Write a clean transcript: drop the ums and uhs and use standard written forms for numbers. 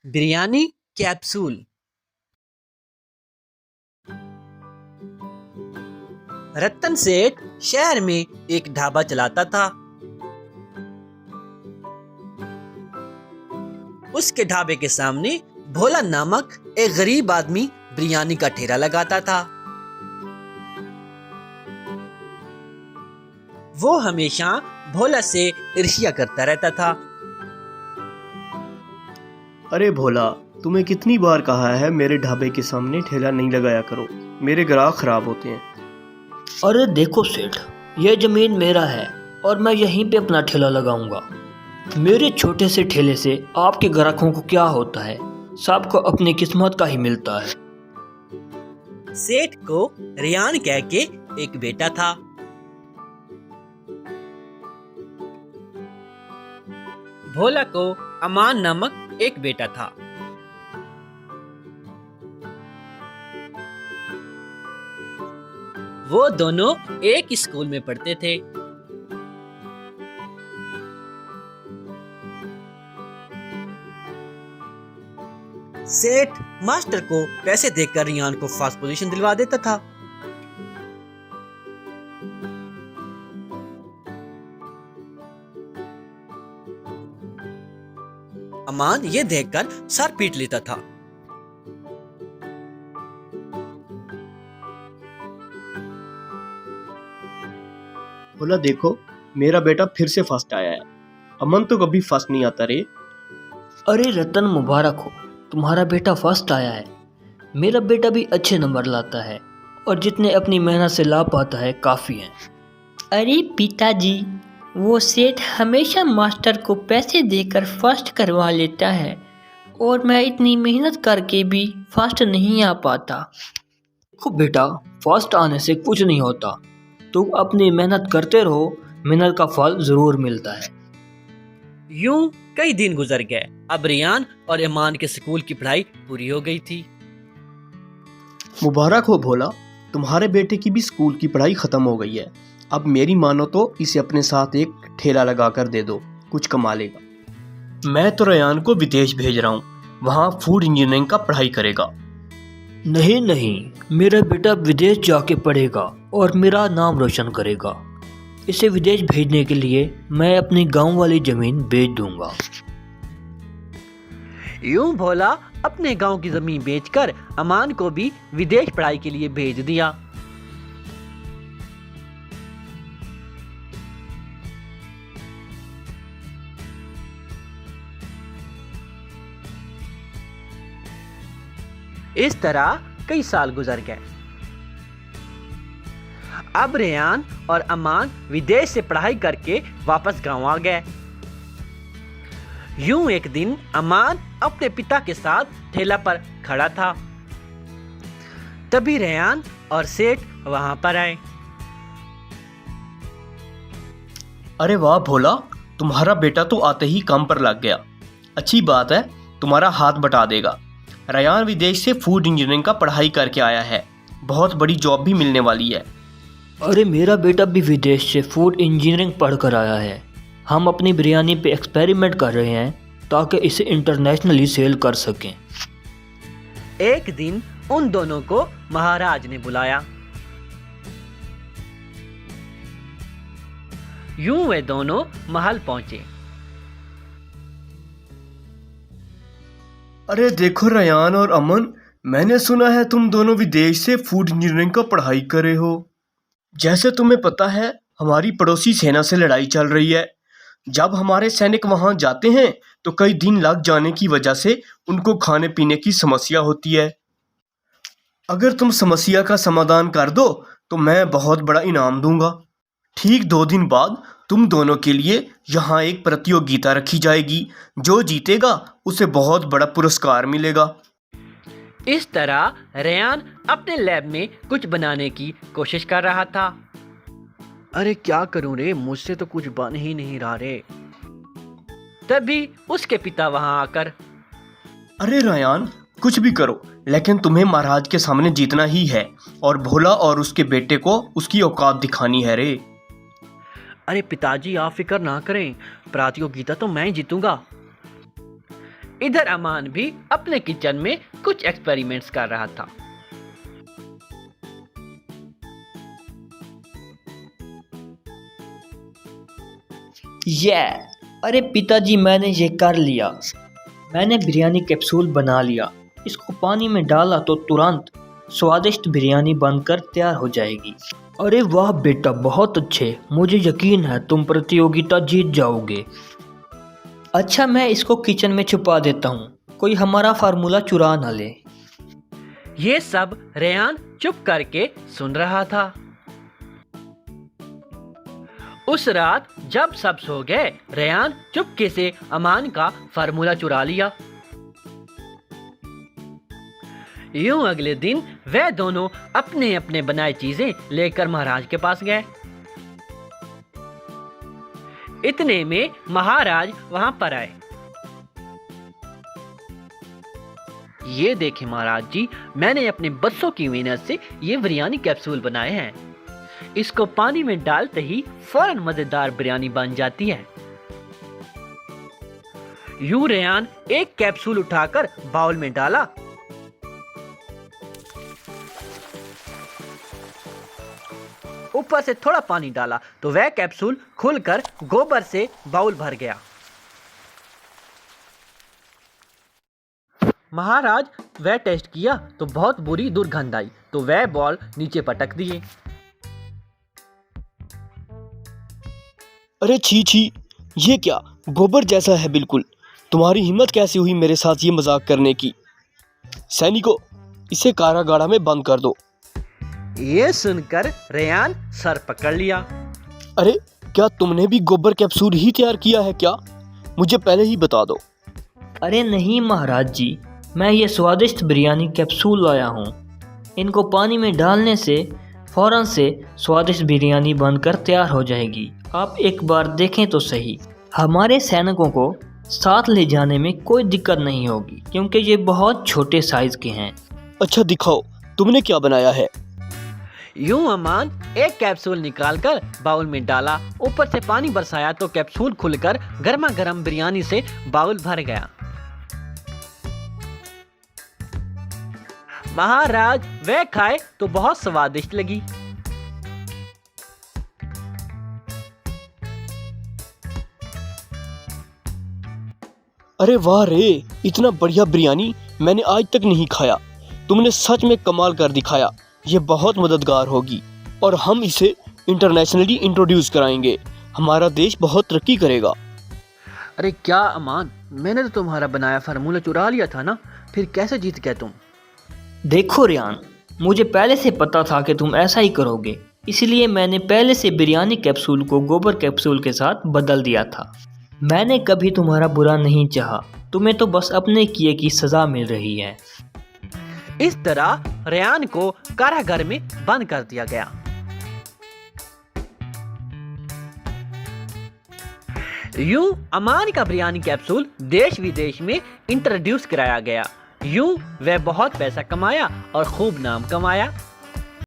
Biryani capsule. रतन सेठ शहर में एक ढाबा चलाता था। उसके ढाबे के सामने भोला नामक एक गरीब आदमी बिरयानी का ठेला लगाता था। वो हमेशा भोला से ईर्ष्या करता रहता था। अरे भोला, तुम्हें कितनी बार कहा है मेरे ढाबे के सामने ठेला नहीं लगाया करो, मेरे ग्राहक खराब होते हैं। अरे देखो सेठ, यह जमीन मेरा है और मैं यहीं पे अपना ठेला लगाऊंगा। मेरे छोटे से ठेले से आपके ग्राहकों को क्या होता है? सबको अपनी किस्मत का ही मिलता है। सेठ को रेयान कह के एक बेटा था। भोला को अमान नामक एक बेटा था। वो दोनों एक स्कूल में पढ़ते थे। सेठ मास्टर को पैसे देकर रियान को फर्स्ट पोजीशन दिलवा देता था। अमान ये देखकर सर पीट लेता था। भोला देखो, मेरा बेटा फिर से फर्स्ट आया है। अमन तो कभी फर्स्ट नहीं आता रे। अरे रतन, मुबारक हो, तुम्हारा बेटा फर्स्ट आया है। मेरा बेटा भी अच्छे नंबर लाता है और जितने अपनी मेहनत से ला पाता है काफ़ी हैं। अरे पिताजी, वो सेठ हमेशा मास्टर को पैसे देकर फर्स्ट करवा लेता है और मैं इतनी मेहनत करके भी फर्स्ट नहीं आ पाता। देखो बेटा, फर्स्ट आने से कुछ नहीं होता। तुम अपनी मेहनत करते रहो, मेहनत का फल ज़रूर मिलता है। यूं कई दिन गुजर गए। अब रियान और ईमान के स्कूल की पढ़ाई पूरी हो गई थी। मुबारक हो भोला, तुम्हारे बेटे की भी स्कूल की पढ़ाई खत्म हो गई है। अब मेरी मानो तो इसे अपने साथ एक ठेला लगा कर दे दो, कुछ कमा लेगा। मैं तो रेयान को विदेश भेज रहा हूँ, वहाँ फूड इंजीनियरिंग का पढ़ाई करेगा। नहीं नहीं, मेरा बेटा विदेश जाके पढ़ेगा और मेरा नाम रोशन करेगा। इसे विदेश भेजने के लिए मैं अपनी गांव वाली ज़मीन बेच दूंगा। यूं भोला अपने गांव की जमीन बेचकर अमान को भी विदेश पढ़ाई के लिए भेज दिया। इस तरह कई साल गुजर गए। अब रेयान और अमान विदेश से पढ़ाई करके वापस गांव आ गए। यूं एक दिन अमान अपने पिता के साथ ठेला पर खड़ा था। तभी रेयान और सेठ वहां पर आए। अरे वाह भोला, तुम्हारा बेटा तो आते ही काम पर लग गया। अच्छी बात है, तुम्हारा हाथ बटा देगा। रेयान विदेश से फूड इंजीनियरिंग का पढ़ाई करके आया है, बहुत बड़ी जॉब भी मिलने वाली है। अरे मेरा बेटा भी विदेश से फूड इंजीनियरिंग पढ़ कर आया है। हम अपनी बिरयानी पे एक्सपेरिमेंट कर रहे हैं ताकि इसे इंटरनेशनली सेल कर सकें। एक दिन उन दोनों को महाराज ने बुलाया। यूं वे दोनों महल पहुंचे। अरे देखो रेयान और अमन, मैंने सुना है तुम दोनों विदेश से फूड इंजीनियरिंग का पढ़ाई करे हो। जैसे तुम्हें पता है, हमारी पड़ोसी सेना से लड़ाई चल रही है। जब हमारे सैनिक वहां जाते हैं तो कई दिन लग जाने की वजह से उनको खाने पीने की समस्या होती है। अगर तुम समस्या का समाधान कर दो तो मैं बहुत बड़ा इनाम दूंगा। ठीक 2 दिन बाद तुम दोनों के लिए यहाँ एक प्रतियोगिता रखी जाएगी। जो जीतेगा उसे बहुत बड़ा पुरस्कार मिलेगा। इस तरह रेयान अपने लैब में कुछ बनाने की कोशिश कर रहा था। अरे क्या करूं रे, मुझसे तो कुछ बन ही नहीं रहा रे। तभी उसके पिता वहां आकर, अरे रेयान, कुछ भी करो, लेकिन तुम्हें महाराज के सामने जीतना ही है और भोला और उसके बेटे को उसकी औकात दिखानी है रे। अरे पिताजी, आप फिक्र ना करें, प्रतियोगिता तो मैं ही जीतूंगा। इधर अमान भी अपने किचन में कुछ एक्सपेरिमेंट्स कर रहा था। अरे पिताजी, मैंने ये कर लिया। मैंने बिरयानी कैप्सूल बना लिया। इसको पानी में डाला तो तुरंत स्वादिष्ट बिरयानी बनकर तैयार हो जाएगी। अरे वाह बेटा, बहुत अच्छे। मुझे यकीन है तुम प्रतियोगिता जीत जाओगे। अच्छा, मैं इसको किचन में छुपा देता हूँ, कोई हमारा फार्मूला चुरा ना ले। ये सब रेयान चुप करके सुन रहा था। उस रात जब सब सो गए, रेयान चुपके से अमान का फार्मूला चुरा लिया। यूं अगले दिन वे दोनों अपने अपने बनाई चीजें लेकर महाराज के पास गए। इतने में महाराज वहां पर आए। ये देखें महाराज जी, मैंने अपने बच्चों की मेहनत से ये बिरयानी कैप्सूल बनाए हैं। इसको पानी में डालते ही फौरन मजेदार बिरयानी बन जाती है। यूं रेयान एक कैप्सूल उठाकर बाउल में डाला। ऊपर से थोड़ा पानी डाला तो वह कैप्सूल खुलकर गोबर से बाउल भर गया। महाराज वह टेस्ट किया तो बहुत बुरी दुर्गंध आई, तो वह बॉल नीचे पटक दिए। अरे छी छी, ये क्या, गोबर जैसा है बिल्कुल। तुम्हारी हिम्मत कैसे हुई मेरे साथ ये मजाक करने की? सैनिकों, इसे कारागार में बंद कर दो। ये सुनकर रेयान सर पकड़ लिया। अरे क्या तुमने भी गोबर कैप्सूल ही तैयार किया है क्या? मुझे पहले ही बता दो। अरे नहीं महाराज जी, मैं ये स्वादिष्ट बिरयानी कैप्सूल लाया हूँ। इनको पानी में डालने से फौरन से स्वादिष्ट बिरयानी बनकर तैयार हो जाएगी। आप एक बार देखें तो सही। हमारे सैनिकों को साथ ले जाने में कोई दिक्कत नहीं होगी, क्योंकि ये बहुत छोटे साइज के हैं। अच्छा दिखाओ, तुमने क्या बनाया है? यूं अमान एक कैप्सूल निकालकर बाउल में डाला, ऊपर से पानी बरसाया तो कैप्सूल खुलकर गर्मा गर्म बिरयानी से बाउल भर गया। महाराज वह खाए तो बहुत स्वादिष्ट लगी। अरे वाह रे, इतना बढ़िया बिरयानी मैंने आज तक नहीं खाया। तुमने सच में कमाल कर दिखाया। ये बहुत मददगार होगी और हम इसे इंटरनेशनली इंट्रोड्यूस कराएंगे। हमारा देश बहुत तरक्की करेगा। अरे क्या अमान, मैंने तो तुम्हारा बनाया फार्मूला चुरा लिया था ना, फिर कैसे जीत गए तुम? देखो रेयान, मुझे पहले से पता था कि तुम ऐसा ही करोगे, इसलिए मैंने पहले से बिरयानी कैप्सूल को गोबर कैप्सूल के साथ बदल दिया था। मैंने कभी तुम्हारा बुरा नहीं चाहा, तुम्हें तो बस अपने किए की सज़ा मिल रही है। इस तरह रेयान को कारागार में बंद कर दिया गया। यूं अमान का बिरयानी कैप्सूल देश विदेश में इंट्रोड्यूस कराया गया। यूं वह बहुत पैसा कमाया और खूब नाम कमाया।